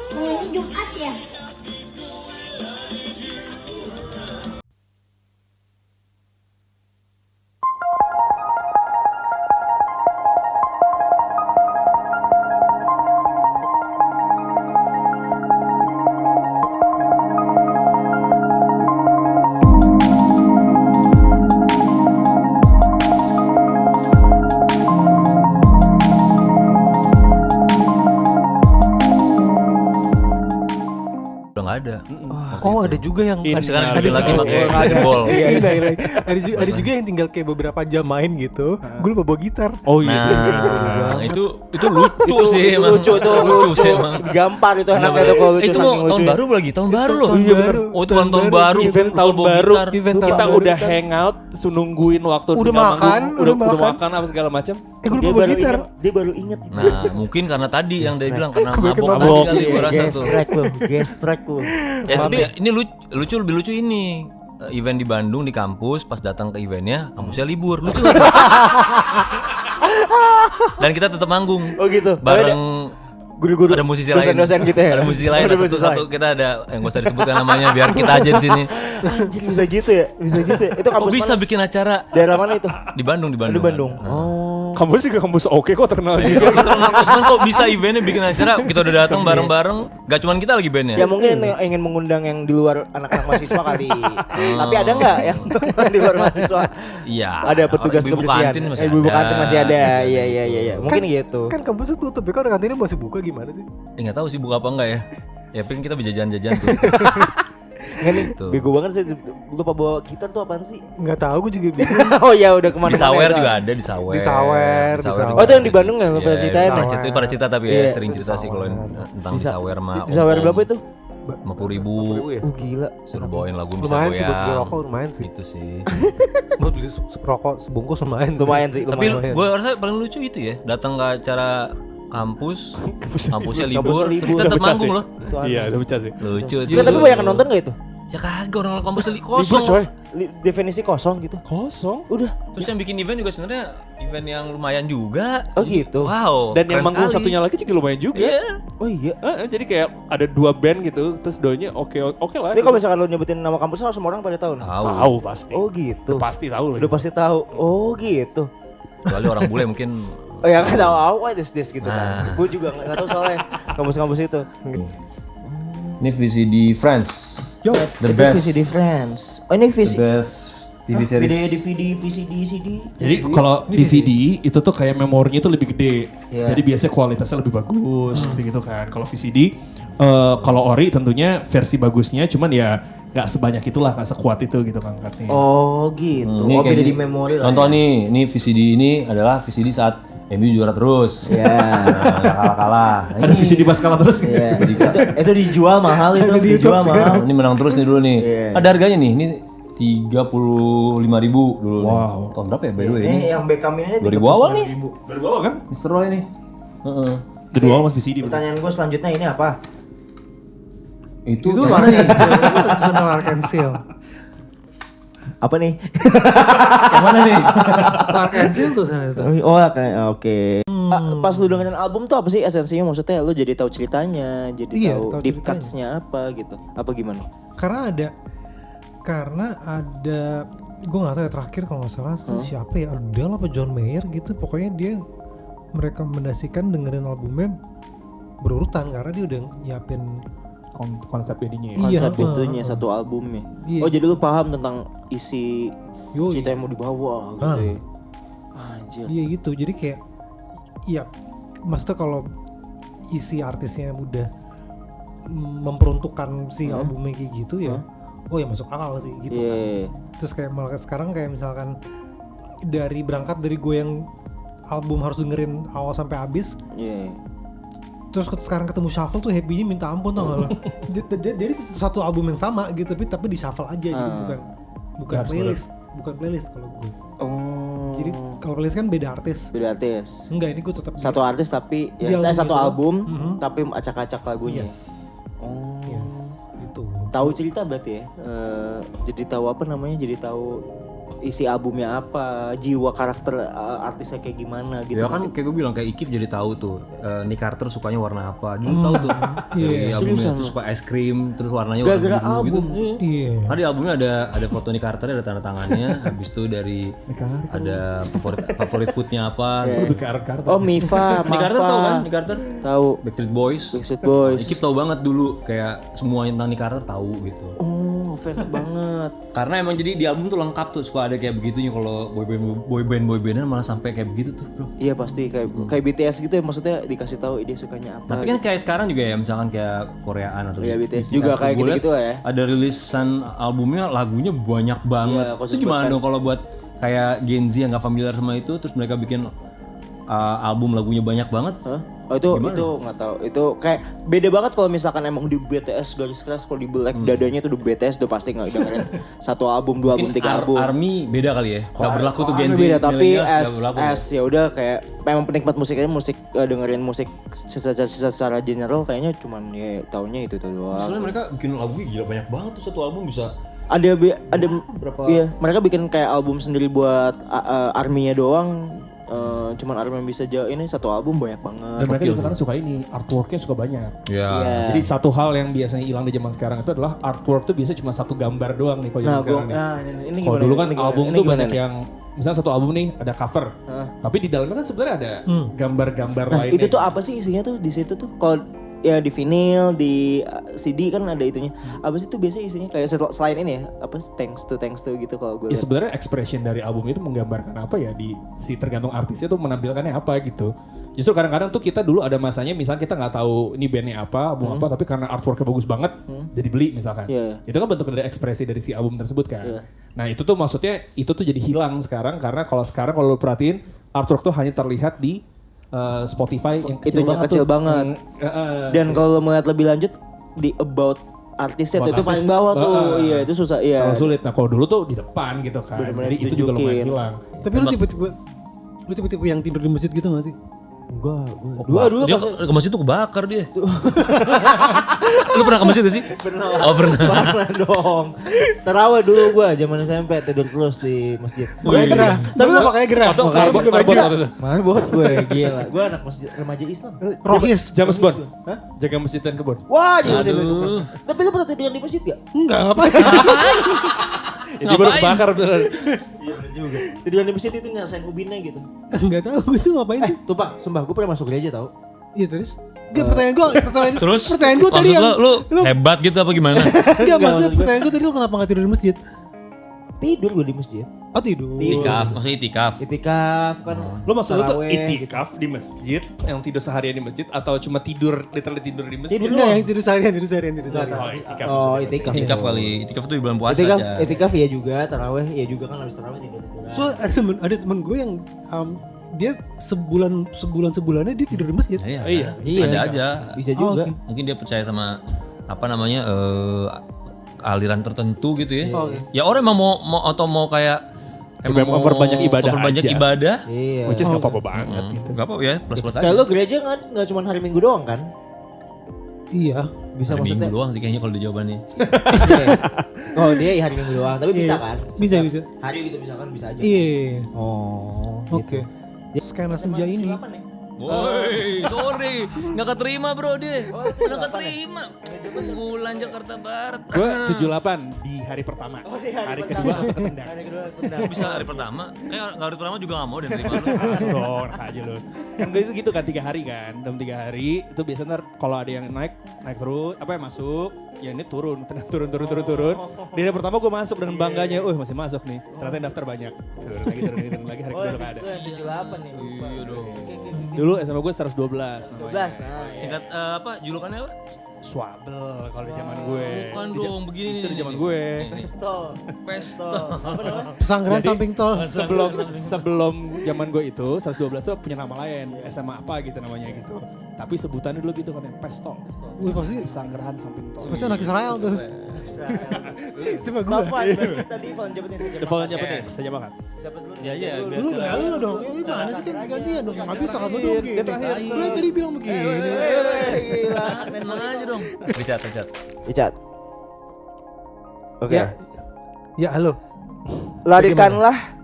Ini Jumat ya? Udah nggak ada. Oh ada juga yang Sekarang ada ada lagi juga- pakai ada. handball. Iya, ada juga yang tinggal kayak beberapa jam main gitu. Gue lupa bawa gitar. Oh iya. Nah, itu lucu sih itu emang. lucu tuh, Lucu sih emang. gampar itu enaknya tuh kalau lucu. Itu mau saking tahun lucunya. baru lagi, tahun baru loh. Tahun baru. Oh, itu tahun baru. Event tahun Bawa baru. gitar. Event tahun Kita baru. udah hangout, nungguin waktu Udah nggak makan, manggung, udah udah makan. makan apa segala macam. Gue lupa bawa gitar. Dia baru inget. Nah, mungkin karena tadi yang dia bilang karena Kebanyakan mabok mabok. tadi kali gue rasa tuh. Gesrek lu. Ya tapi ini lucu lebih lucu ini. Event di Bandung di kampus, pas datang ke eventnya kampusnya libur, lucu gak tuh? Dan kita tetap manggung. Oh gitu. Bareng Guru-guru, ada musisi lain. dosen-dosen gitu ya. Ada musisi lain. Ada Ada musisi satu kita ada yang gak usah disebutkan namanya biar kita aja di sini. Anjir bisa gitu ya? Bisa gitu ya? Itu Kok kampus bisa mana? bikin acara Daerah mana itu? di Bandung Di Bandung. Oh. Kampus juga kampus oke kok terkenal juga. Kita cuman kok bisa eventnya bikin acara kita udah datang bareng-bareng, gak cuman kita lagi bandnya. Ya mungkin ingin mengundang yang di luar anak-anak mahasiswa kali. Tapi ada nggak yang di luar mahasiswa? Iya. Ada petugas Ibu-ibu kebersihan. kantin masih Ibu ada. kantin masih ada. Iya. Mungkin gitu. Kan kampusnya tutup ya, kalau kantinnya masih buka gimana sih? Nggak tahu sih buka apa enggak ya. Ya pengen kita bisa jajan-jajan tuh. Nggak nih, Gitu. bego banget sih. Lupa bawa gitar tuh apaan sih? Nggak tahu, gue juga bingung. Oh ya udah kemana-mana. Di Sawer ya, juga Sal? ada di Sawer. Di Sawer, Di di Sawer. Oh itu yang di Bandung ya? Lo Iya, pernah ceritain ya? itu pada cerita tapi ya Iya. sering cerita sih kalau tentang di Sawer mah. Di Sawer berapa itu? 50.000. Oh gila. Suruh bawain lagu bisa Lumayan sih buat beli goyang. rokok, lumayan sih. Itu sih. Gue beli rokok sebungkus lumayan. Lumayan sih. Tapi Lumayan. gue rasa paling lucu itu ya, datang ke acara kampus, kampusnya libur, libur. kita Udah tetap pecah manggung sih. loh. Itu aneh. Iya, udah pecah sih. Lucu tuh. Ya, tapi banyak yang nonton gak itu? Ya kagak, orang kampus Libur kosong. coy. Definisi kosong gitu. Kosong. Udah. Terus yang bikin event juga sebenarnya event yang lumayan juga. Oh gitu. Wow. Dan yang keren manggung sekali. satunya lagi juga lumayan juga. Iya. Oh iya. Jadi kayak ada 2 band gitu, terus doanya oke lah. Ini kalau misalkan lo nyebutin nama kampusnya semua orang pada tahu. nih? tahu pasti. Oh gitu. Udah pasti tahu lah. Udah pasti tahu. Oh gitu. Kecuali orang bule mungkin. Oh ya nggak tahu. Oh what is this gitu Nah. kan. Gue juga nggak tahu soalnya kampus-kampus itu. Ini VCD Friends. Yo, The itu best. VCD Friends. Oh ini The VCD. best TV series. Video DVD, VCD, CD. Jadi kalau DVD itu tuh kayak memorinya itu lebih gede. Iya. Jadi biasanya kualitasnya lebih bagus gitu kan. Kalau VCD kalau ori tentunya versi bagusnya cuman ya nggak sebanyak itulah, nggak sekuat itu gitu kan katanya. Oh gitu. Ini Oh kayak beda di gini. memori lah. Contoh ya. nih, ini VCD ini adalah VCD saat MU juara terus. Ya. Nah, kalah-kalah. Nah, Ada VCD pas kalah terus. Iya. itu dijual mahal itu. Ada di Dijual YouTube mahal. ini menang terus nih dulu nih. Iya. Ada harganya nih, ini 35.000 dulu nih. Wow. Tahun berapa ya by the way ini? Ini yang Beckham ini 2000 awal nih. Baru bawa kan? Mr. Roy nih. Heeh. Dari awal mas VCD. Pertanyaan gue selanjutnya ini apa? Itu Itu mana nih? Tradisional Arkansas. Apa nih? Yang mana nih? Arkansas tuh sana itu. Oh kayak oke. Pas lu dengerin album tuh apa sih esensinya, maksudnya lu jadi tahu ceritanya, jadi Iya, tahu tahu deep ceritanya. cuts-nya apa gitu. Apa gimana? Karena ada gue nggak tahu ya, terakhir kalau nggak salah tuh siapa ya, Adele apa John Mayer gitu, pokoknya dia merekomendasikan dengerin albumnya berurutan karena dia udah nyiapin Konsep jadinya. Iya, Konsep itunya satu albumnya. Iya. Oh jadi lu paham tentang isi Yoi. cerita yang mau dibawa gitu ya. Anjir. Iya gitu, jadi kayak iya, maksudnya kalau isi artisnya udah memperuntukkan si albumnya kayak gitu ya, oh ya masuk akal sih gitu kan. Iya. Terus kayak malah sekarang kayak misalkan dari berangkat dari gue yang album harus dengerin awal sampai habis, Iya. terus sekarang ketemu shuffle tuh happy-nya minta ampun tau gak lo. Jadi satu album yang sama gitu, tapi di shuffle aja gitu, bukan playlist kalau gue. Oh. Jadi kalau playlist kan beda artis. Beda artis. Enggak, ini gue tetap Satu artis tapi Di ya saya album satu itu. album tapi acak-acak lagunya. Yes. Oh. Yes. Gitu. Tahu cerita berarti ya. Jadi tahu apa namanya? Jadi tahu isi albumnya apa, jiwa karakter artisnya kayak gimana gitu. Ya kan kayak gue bilang kayak Ikif jadi tahu tuh Nick Carter sukanya warna apa. Dulu tahu tuh. Dari albumnya tuh suka es krim terus warnanya warna Gara-gara biru gitu. album. Iya. Karena di albumnya ada foto Nick Carter, ada tanda tangannya. Habis itu dari ada favorit foodnya apa. Oh Mifa, Nick Carter tahu kan? Nick Carter Tahu. Backstreet Boys. Backstreet Boys. Ikif tahu banget dulu kayak semuanya tentang Nick Carter tahu gitu. Oh, fans banget. Karena emang jadi di album tuh lengkap tuh, suka ada kayak begitunya kalau boybandan malah sampai kayak begitu tuh, bro. Iya pasti kayak BTS gitu ya, maksudnya dikasih tahu dia sukanya apa. Tapi kan kayak sekarang juga ya, misalkan kayak Koreaan atau Iya, BTS juga kayak gue liat gitu-gitu lah ya. Ada rilisan albumnya, lagunya banyak banget. Iya, khusus Itu gimana buat dong fans. kalau buat kayak Gen Z yang gak familiar sama itu, terus mereka bikin album lagunya banyak banget? Hah? Oh itu nggak tahu. Itu kayak beda banget kalau misalkan emang di BTS garis keras, kalau di Black dadanya tuh di BTS udah pasti nggak dengerin satu album, dua album, tiga album. Army beda kali ya. Gak berlaku tuh Gen Z. Beda, tapi millennials gak berlaku. ya udah kayak memang penikmat musiknya dengerin musik secara general kayaknya cuman ya taunya itu tuh doang. Soalnya mereka bikin lagunya gila banyak banget tuh, satu album bisa Ada berapa? Iya, mereka bikin kayak album sendiri buat arminya doang. Cuman Army yang bisa ini satu album banyak banget. Dan mereka juga sekarang suka ini, artworknya suka banyak. ya. Jadi satu hal yang biasanya hilang di zaman sekarang itu adalah artwork tuh biasanya cuma satu gambar doang nih kalau zaman sekarang nih. Ini Kalau gimana? dulu kan Ini gimana? album Ini tuh gimana banyak nih? yang misalnya satu album nih ada cover, tapi di dalamnya kan sebenarnya ada gambar-gambar lainnya. Itu tuh apa sih isinya tuh di situ tuh? Kalau ya di vinyl, di CD kan ada itunya. Apa sih tuh biasanya isinya kayak selain ini ya? Apa thanks to gitu kalau gue Ya lihat. sebenarnya expression dari album itu menggambarkan apa ya di si tergantung artisnya tuh menampilkannya apa gitu. Justru kadang-kadang tuh kita dulu ada masanya misalnya kita nggak tahu ini bandnya apa, album apa, tapi karena artworknya bagus banget jadi beli misalkan. Iya. Itu kan bentuk dari ekspresi dari si album tersebut kan. Iya. Nah itu tuh maksudnya itu tuh jadi hilang sekarang karena kalau sekarang kalau lu perhatiin artwork tuh hanya terlihat di Spotify yang kecil Itunya banget kecil tuh. banget. Dan kalau melihat lebih lanjut di about artisnya tuh About itu paling artis. bawah tuh. Iya, itu susah. Iya. Kalau sulit. Nah kalau dulu tuh di depan gitu kan. Bener-bener Jadi itu juga lumayan ditunjukin. hilang. Tapi lu tipe-tipe yang tidur di masjid gitu gak sih? Dulu Dia ke masjid tuh kebakar dia. Lu pernah ke masjid gak sih? Pernah. Oh pernah. Pernah dong. Tarawih dulu gua zaman SMP tidur terus di masjid. Makanya gerah. Tapi lu makanya gerah. Makanya pakai baju. Marbot gue gila. Gue anak masjid remaja Islam. Rohis. James Bond. Jaga masjid dan kebun. Wah, jadi masjid itu. Tapi lu pernah tiduran di masjid gak? Enggak, ngapain? Ini baru kebakar beneran. Iya bener juga. Tiduran di masjid itu ngerasain ubinnya gitu. Enggak tahu itu ngapain sih. Tuh Pak, sumpah gue pernah masuk gereja tau. Iya terus. Enggak, pertanyaan Terus gue tadi maksud yang lu hebat gitu apa gimana? Enggak, maksudnya maksud gue. pertanyaan gue tadi lu kenapa gak tidur di masjid? Tidur gue di masjid. Oh tidur. Itikaf, maksudnya itikaf. Itikaf kan. Lo maksud lo tuh taraweh, itikaf di masjid, yang tidur seharian di masjid atau cuma tidur literally tidur di masjid? Tidur Enggak, doang. yang tidur seharian. Oh, itikaf. Oh, itikaf. Itikaf ya. kali. Itikaf tuh di bulan puasa Itikaf, aja. itikaf ya juga, taraweh ya juga kan habis taraweh tidur. So ada temen gue yang dia sebulannya dia tidur di masjid. Iya. Iya. Ada aja. Bisa juga. oke. Mungkin dia percaya sama apa namanya aliran tertentu gitu ya. Ya orang emang mau kayak Emang memperbanyak ibadah memperbanyak aja. ibadah. Iya. Which is gak apa-apa banget gitu. Gak apa ya, plus-plus aja. Kayak lo gereja nggak cuma hari Minggu doang kan? Iya. Bisa Hari maksudnya. Minggu doang sih kayaknya kalau di jawabannya. Iya. Oh dia hari Minggu doang, tapi bisa kan? Bisa. Hari gitu misalkan bisa aja. Iya. Oh. Oke. Skena senja ini. Woi, sorry, nggak keterima bro dia, nggak keterima. Unggulan Jakarta Barat. Gue 78 di hari pertama. Hari kedua langsung ketendang. Hari kedua tendang. Bisa hari pertama? Kayak hari pertama juga nggak mau dan terima lu. Langsung dong, enak aja lu. Kan itu gitu kan 3 hari kan. Dalam 3 hari itu biasanya ntar kalau ada yang naik terus, apa yang masuk, ya ini turun. Di hari pertama gue masuk dengan bangganya, masih masuk nih. Ternyata yang daftar banyak. Turun lagi hari Oh kedua yang nggak ada. itu yang 78 nih. Lupa. Iya dong. Oke. Dulu SMA gue 112 namanya. 12. Nah, ya. Singkat apa? Julukannya apa? Swabel kalau di zaman gue. Bukan Di dong, begini Itu nih. di zaman gue. Pistol. Pestol. Apa namanya? Pesanggeran samping tol. Sebelum zaman gue itu 112 tuh punya nama lain, SMA apa gitu namanya gitu. Tapi sebutannya dulu gitu kan pestol. Wih pasti Sanggrahan samping tol. pasti anak Israel tuh. Itu mah gue. Bapak tadi Van Jabat yang saya Defaultnya apa nih? Saya makan. Siapa dulu? Ya iya, Lu gak lu dong. Ya gimana sih kan gantian dong. Gak bisa kan lu dong begini. Dia terakhir. Lu yang tadi bilang begini. Gila. Senang aja dong. Richard. Icat. Oke. Ya halo. Larikanlah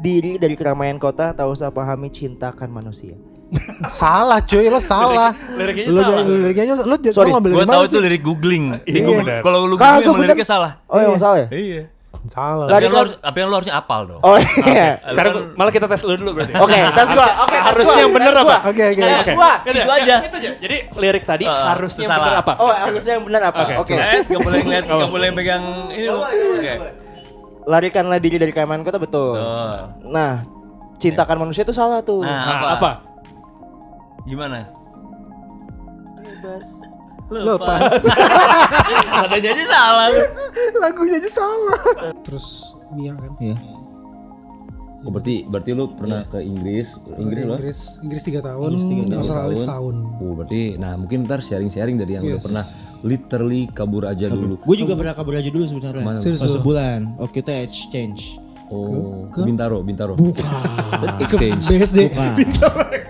diri dari keramaian kota, tak usah pahami, cintakan manusia. Salah cuy, lo salah. Liriknya Lu salah. liriknya lo Sorry, ngambil Gue dari mana tahu itu sih? lirik googling. benar. Kalau lu Kagak googling emang bener. liriknya salah. Oh emang salah ya? Iya. Salah. Tapi yang lu harusnya apal dong. Oh iya. Sekarang malah kita tes lu dulu berarti. Oke, tes gua. Oke, tes Harusnya gua. yang bener Tes apa? gua. Oke. Tes gua. Itu aja. Itu aja. Jadi lirik tadi harusnya yang salah. bener apa? Oh, harusnya yang benar apa? Oke. Gak boleh ngeliat, gak boleh pegang ini lu. Oke. Larikanlah diri dari keramaian kota, betul. Oh. Nah, cintakan manusia itu salah tuh. Nah, Apa? Gimana? Bebas. Lepas. Ada jadi salah lu. Lagunya aja salah. Terus Mia kan. Iya. Oh, berarti lu pernah ke Inggris loh? Inggris 3 tahun, tiga Australia tahun. setahun. Oh, berarti nah mungkin ntar sharing-sharing dari yang udah pernah literally kabur aja dulu. Gue juga pernah kabur aja dulu sebenarnya. Kemana? Serius lu? Sebulan. Waktu itu exchange. Oh, Bintaro. Bukan. Exchange. BSD.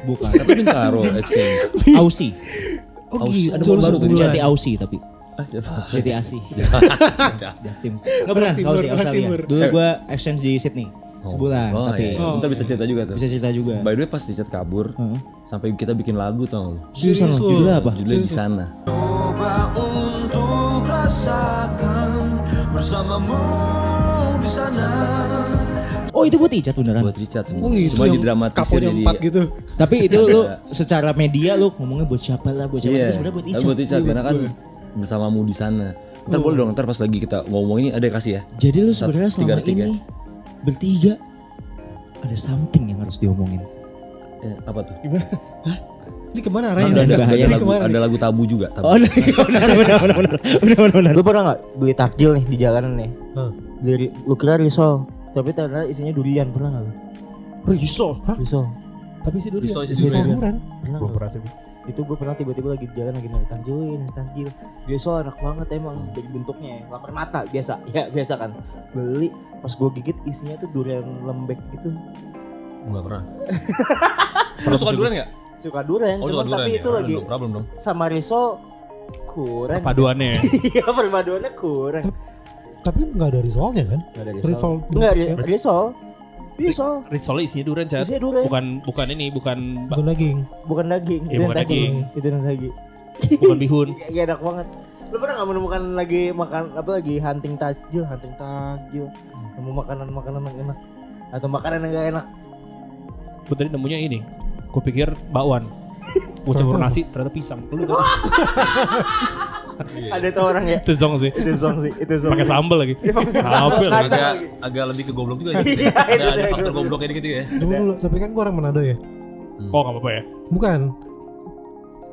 Bukan. Tapi Bintaro exchange. Aussie. Oh Ada gitu. mau baru tuh. Jati Aussie tapi. Jati Asi. Jatim. Enggak benar Aussie Australia. Timur. Dulu gue exchange di Sydney. Sebulan Oh, tapi iya. Ntar bisa cerita juga tuh. bisa cerita juga. By the way pas Richard kabur, sampai kita bikin lagu tau lu. Seriusan lo, judulnya apa? Judulnya di sana. Oh itu buat Icat beneran. Buat Richard semua. Oh itu Cuma yang didramatisir kaponya jadi 4 gitu. Tapi itu lu secara media lu ngomongnya buat siapa lah, buat siapa. Iya. Tapi sebenarnya buat Tapi Icat. buat Richard karena kan bersamamu di sana. Ntar boleh dong, ntar pas lagi kita ngomong ini ada kasih ya. Jadi lu sebenarnya selama Tiga-tiga. ini bertiga ada something yang harus diomongin. Apa tuh? Ini kemana Ada, arahnya? Ini kemana ada nih? lagu tabu juga. Tabu. Oh benar. Lu pernah nggak beli takjil nih di jalanan nih? Hah. Beli, lu kira risol, tapi ternyata isinya durian, pernah nggak lu? Risol. Hah? Risol. Tapi sih dulu. Risol durian. Pernah nggak? Itu gue pernah tiba-tiba lagi di jalan lagi nyari takjil. Risol enak banget emang dari bentuknya, lapar mata biasa. Ya biasa kan. Beli, pas gue gigit isinya tuh durian lembek gitu. Enggak pernah. Lu suka durian enggak? Suka durian, Oh, cuman suka durian. tapi itu lagi problem dong. sama risol kurang. Paduannya. Iya, perpaduannya kurang. Tapi nggak ada risolnya kan? Nggak ada Risol. Enggak, risol. Risol. Risolnya isinya durian, Cat. Isinya durian. Bukan ini, bukan Bukan daging. Bukan daging, Iya, bukan daging. Itu yang daging. bukan bihun. Iya, enak banget. Lu pernah nggak menemukan lagi makan apa lagi hunting takjil, nemu makanan yang enak atau makanan yang gak enak? Gue tadi nemunya ini. Gue pikir bakwan. Gue campur nasi ternyata pisang. Lu tau? Ada tuh orang ya. Itu zong sih. Itu song sih. Pakai sambal lagi. Sambal. Agak lebih ke goblok juga gitu. Iya, itu Ada saya faktor gobloknya dikit ya. Dulu, tapi kan gua orang Manado ya. Oh nggak apa-apa ya. Bukan.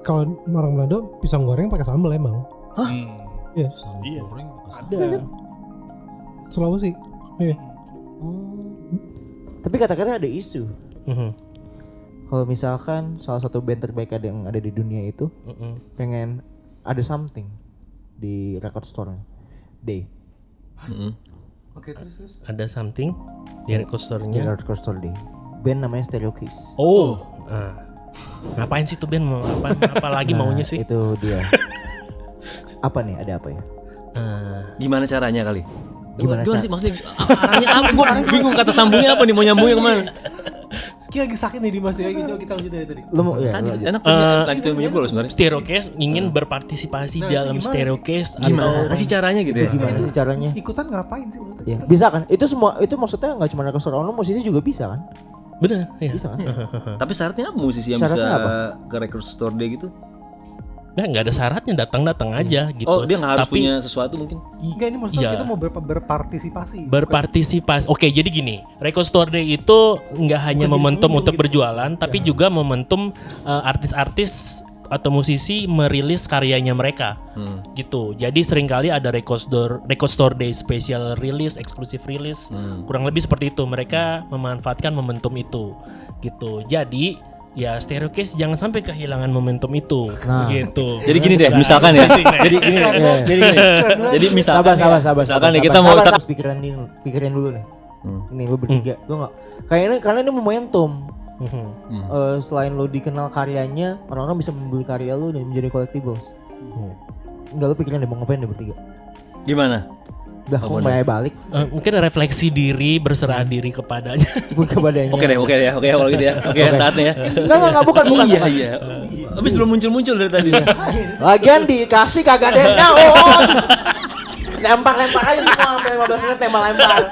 Kalau orang Manado pisang goreng pakai sambal emang. Iya. Iya. Goreng, Ada. Sulawesi. Iya. Tapi kata-kata ada isu. Kalau misalkan salah satu band terbaik yang ada di dunia itu pengen ada something di record store Day. Ada something di record Di store-nya. record store Day. Band namanya Stereo Kiss. Oh, ngapain sih tuh band mau apa lagi maunya sih? Itu dia. Apa nih? Ada apa ya? Gimana caranya kali? Gimana sih maksudnya? Arahnya apa? Gue bingung kata sambungnya apa nih, mau nyambungnya kemana? Kita lagi sakit nih di Mas Dia. Coba kita lanjut dari tadi. Lu mau ya? Tadi lu aja. enak lagi tuh punya gue loh sebenarnya. Stereocase ingin berpartisipasi dalam gimana Stereocase atau Gimana sih caranya gitu ya? Gimana sih caranya? Ikutan ngapain sih? Menurut Ya, bisa kan? Itu semua itu maksudnya nggak cuma record store, lu musisi juga bisa kan? benar ya. Bisa kan? Tapi syaratnya apa musisi yang Syaratnya bisa apa? ke record store day gitu? Nah, nggak ada syaratnya, datang aja gitu. Oh dia nggak harus Tapi punya sesuatu mungkin? Enggak, ini maksudnya Iya. kita mau berpartisipasi. berpartisipasi. Oke, jadi gini, Record Store Day itu nggak hanya momentum untuk berjualan, tapi juga momentum artis-artis atau musisi merilis karyanya mereka, gitu. Jadi seringkali ada Record Store Day special release, eksklusif release, kurang lebih seperti itu. Mereka memanfaatkan momentum itu, gitu. Jadi ya Stereocase jangan sampai kehilangan momentum itu, gitu. Jadi gini deh, misalkan ya. Jadi gini. Jadi misalkan. Sabar. Misalkan nih kita mau harus pikirin dulu nih. Ini lu bertiga, lu nggak? Karena ini momentum. Selain lu dikenal karyanya, orang-orang bisa membeli karya lu dan menjadi collectibles. Enggak, lu pikirin deh mau ngapain deh bertiga. Gimana? Udah aku mulai balik Mungkin refleksi diri, berserah diri kepadanya. kepadanya. Oke ya kalau gitu ya. Oke saatnya ya. Enggak bukan. Iya. Habis belum muncul dari tadi. Lagian dikasih kagak ada yang nyaut. Lempar aja semua sampai 15 menit lempar.